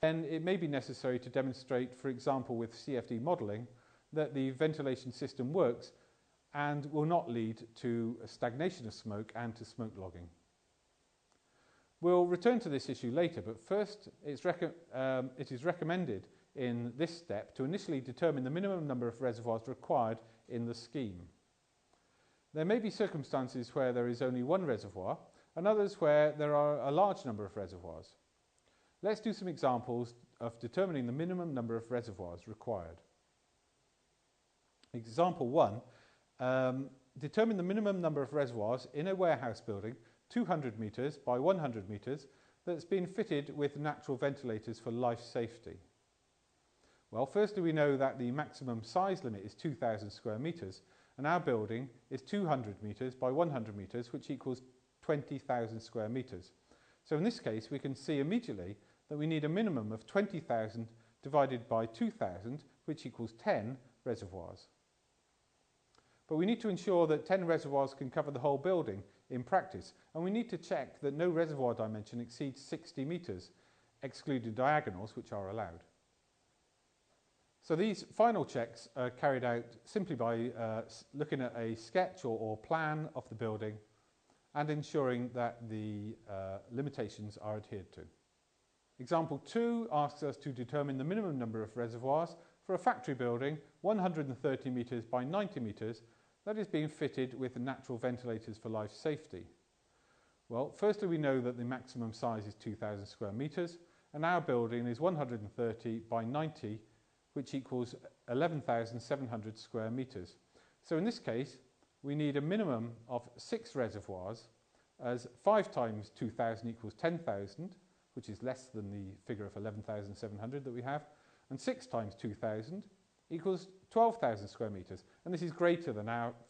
then it may be necessary to demonstrate, for example with CFD modelling, that the ventilation system works and will not lead to a stagnation of smoke and to smoke logging. We'll return to this issue later, but first it is recommended in this step to initially determine the minimum number of reservoirs required in the scheme. There may be circumstances where there is only one reservoir and others where there are a large number of reservoirs. Let's do some examples of determining the minimum number of reservoirs required. Example 1. Determine the minimum number of reservoirs in a warehouse building 200 metres by 100 metres that's been fitted with natural ventilators for life safety. Well, firstly we know that the maximum size limit is 2,000 square metres and our building is 200 metres by 100 metres, which equals 20,000 square metres. So in this case we can see immediately that we need a minimum of 20,000 divided by 2,000, which equals 10 reservoirs. But we need to ensure that 10 reservoirs can cover the whole building in practice, and we need to check that no reservoir dimension exceeds 60 metres, excluding diagonals, which are allowed. So these final checks are carried out simply by looking at a sketch or plan of the building and ensuring that the limitations are adhered to. Example 2 asks us to determine the minimum number of reservoirs for a factory building 130 metres by 90 metres that is being fitted with natural ventilators for life safety. Well, firstly we know that the maximum size is 2,000 square metres and our building is 130 by 90, which equals 11,700 square metres. So in this case we need a minimum of 6 reservoirs, as 5 times 2,000 equals 10,000, which is less than the figure of 11,700 that we have, and 6 times 2,000 equals 12,000 square metres, and this is greater than our